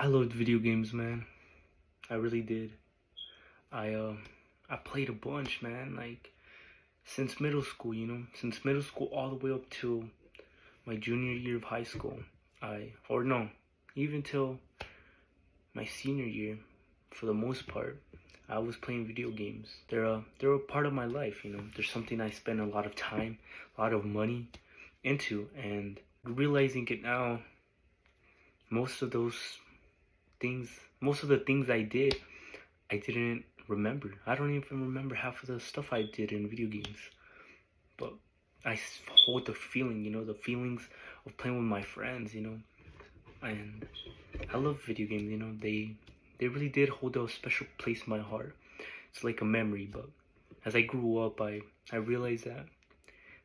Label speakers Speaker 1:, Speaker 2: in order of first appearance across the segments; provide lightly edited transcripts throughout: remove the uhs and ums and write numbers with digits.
Speaker 1: I loved video games, man. I really did. I played a bunch, man. Like since middle school, since middle school all the way up to my junior year of high school. Or no, even till my senior year, for the most part, I was playing video games. They're a part of my life, They're something I spend a lot of time, a lot of money into, and realizing it now, most of those things, most of the things I did, I didn't remember. I don't even remember half of the stuff I did in video games. But I hold the feeling, the feelings of playing with my friends, and I love video games, they really did hold a special place in my heart. It's like a memory, but as I grew up, I realized that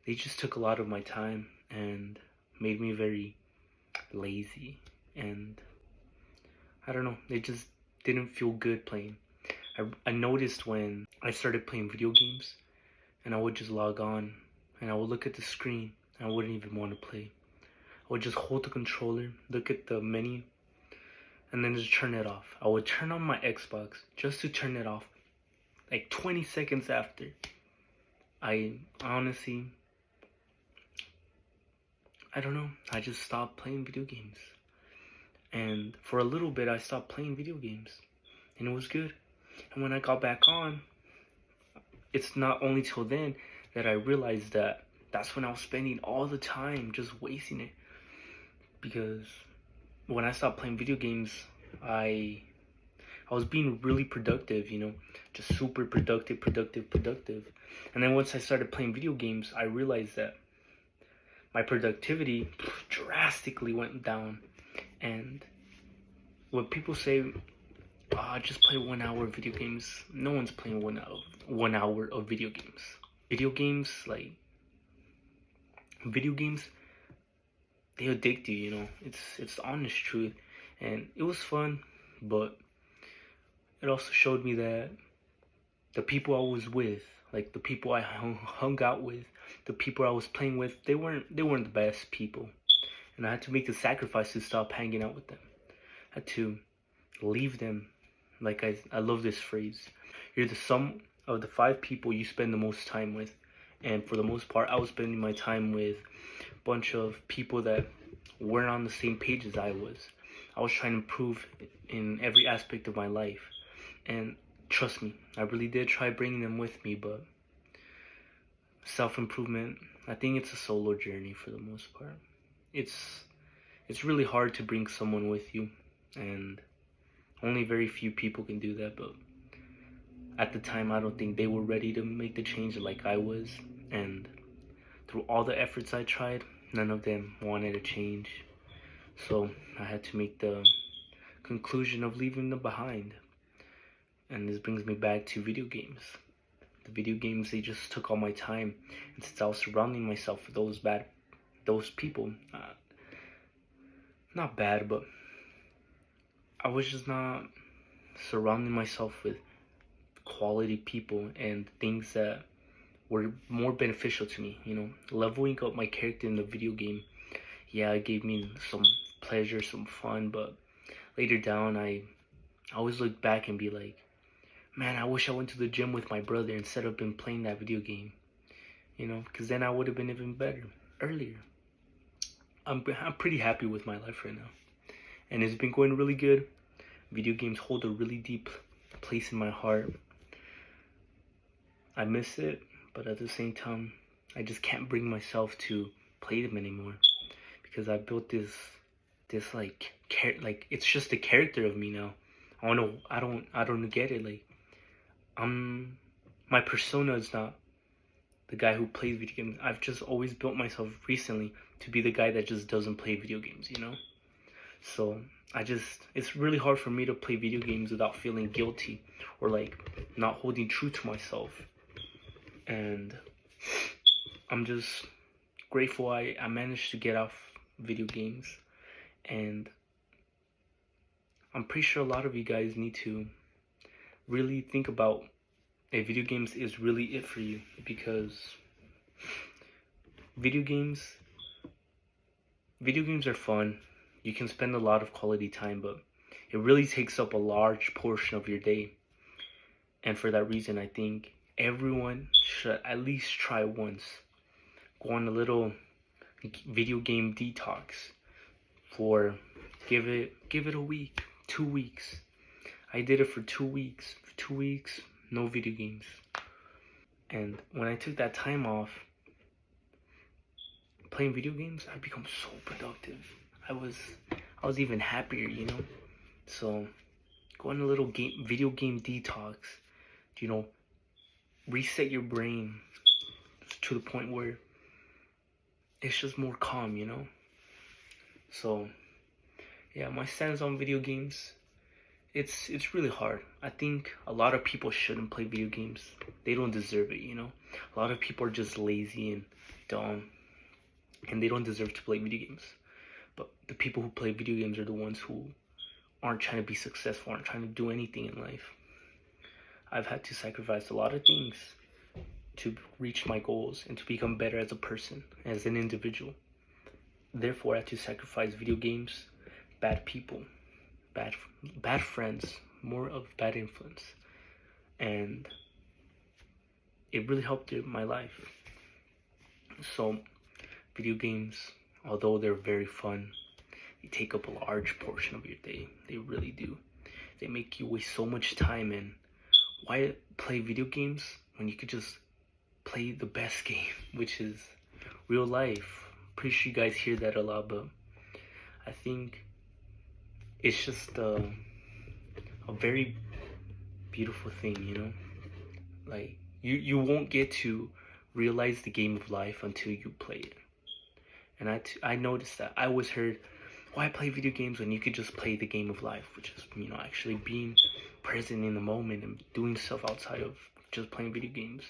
Speaker 1: they just took a lot of my time and made me very lazy, and I don't know, it just didn't feel good playing. I noticed when I started playing video games and I would just log on and I would look at the screen and I wouldn't even want to play. I would just hold the controller, look at the menu, and then just turn it off. I would turn on my Xbox just to turn it off. Like 20 seconds after, I honestly, I don't know, I just stopped playing video games. And for a little bit, I stopped playing video games. And it was good. And when I got back on, it's not only till then that I realized that that's when I was spending all the time just wasting it. Because when I stopped playing video games, I was being really productive, just super productive. And then once I started playing video games, I realized that my productivity drastically went down. And when people say, just play 1 hour of video games, no one's playing 1 hour of video games. Video games, they addict you, it's the honest truth. And it was fun, but it also showed me that the people I was with, like the people I hung out with, the people I was playing with, they weren't the best people. And I had to make the sacrifice to stop hanging out with them. I had to leave them. Like I love this phrase. You're the sum of the 5 people you spend the most time with. And for the most part, I was spending my time with a bunch of people that weren't on the same page as I was. I was trying to improve in every aspect of my life. And trust me, I really did try bringing them with me, but self-improvement, I think it's a solo journey for the most part. It's really hard to bring someone with you, and only very few people can do that. But at the time, I don't think they were ready to make the change like I was. And through all the efforts I tried, none of them wanted to change. So I had to make the conclusion of leaving them behind. And this brings me back to video games. The video games, they just took all my time. And since I was surrounding myself with those people, not bad, but I was just not surrounding myself with quality people and things that were more beneficial to me, Leveling up my character in the video game, yeah, it gave me some pleasure, some fun, but later down, I always look back and be like, man, I wish I went to the gym with my brother instead of been playing that video game, because then I would have been even better earlier. I'm pretty happy with my life right now, and it's been going really good. Video games hold a really deep place in my heart. I miss it, but at the same time, I just can't bring myself to play them anymore, because I built this it's just a character of me now. I don't get it. My persona is not the guy who plays video games. I've just always built myself recently to be the guy that just doesn't play video games, So it's really hard for me to play video games without feeling guilty or not holding true to myself. And I'm just grateful I managed to get off video games. And I'm pretty sure a lot of you guys need to really think about if video games is really it for you, because video games are fun. You can spend a lot of quality time, but it really takes up a large portion of your day. And for that reason, I think everyone should at least try once. Go on a little video game detox for give it a week, 2 weeks. I did it for 2 weeks. For 2 weeks, no video games. And when I took that time off playing video games, I become so productive. I was even happier, you know. So go on a little video game detox. You know, reset your brain to the point where it's just more calm, you know. So yeah, my stance on video games, it's really hard. I think a lot of people shouldn't play video games. They don't deserve it, you know. A lot of people are just lazy and dumb, and they don't deserve to play video games. But the people who play video games are the ones who aren't trying to be successful, aren't trying to do anything in life. I've had to sacrifice a lot of things to reach my goals and to become better as a person, as an individual. Therefore, I had to sacrifice video games, bad people, bad friends, more of bad influence. And it really helped my life. So, video games, although they're very fun, they take up a large portion of your day. They really do. They make you waste so much time, and why play video games when you could just play the best game, which is real life? Pretty sure you guys hear that a lot, but I think it's just a very beautiful thing, you know? Like, you won't get to realize the game of life until you play it. And I noticed that. I always heard, why play video games when you could just play the game of life, which is, you know, actually being present in the moment and doing stuff outside of just playing video games.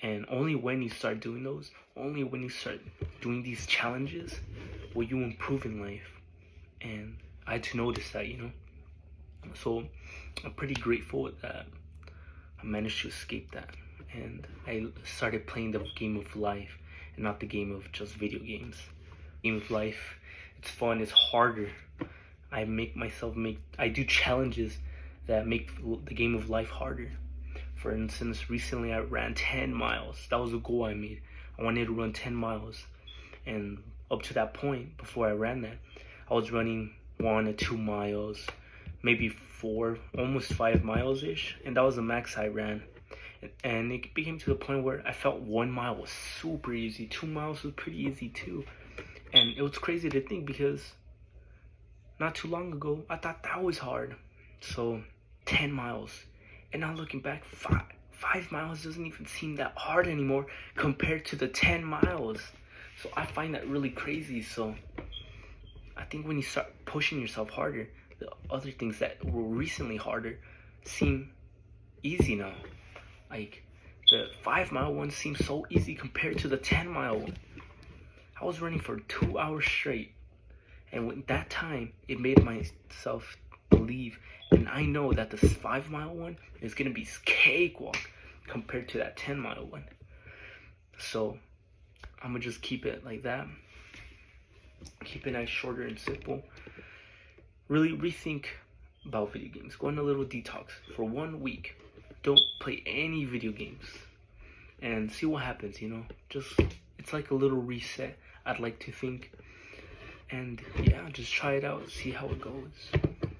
Speaker 1: And only when you start doing those, only when you start doing these challenges, will you improve in life. And I had to notice that, you know. So I'm pretty grateful that I managed to escape that, and I started playing the game of life and not the game of just video games. Game of life, it's fun, it's harder. I do challenges that make the game of life harder. For instance, recently I ran 10 miles. That was a goal I made. I wanted to run 10 miles. And up to that point, before I ran that, I was running 1 or 2 miles, maybe 4, almost 5 miles-ish. And that was the max I ran. And it became to the point where I felt 1 mile was super easy. 2 miles was pretty easy too. And it was crazy to think, because not too long ago, I thought that was hard. So 10 miles. And now looking back, 5 miles doesn't even seem that hard anymore compared to the 10 miles. So I find that really crazy. So I think when you start pushing yourself harder, the other things that were recently harder seem easy now. Like the 5-mile one seems so easy compared to the 10-mile one. I was running for 2 hours straight. And with that time, it made myself believe, and I know that the 5-mile one is gonna be cakewalk compared to that 10-mile one. So I'm gonna just keep it like that. Keep it nice, shorter and simple. Really rethink about video games. Go on a little detox for 1 week. Don't play any video games and see what happens, you know. It's like a little reset, I'd like to think. And yeah, just try it out, see how it goes.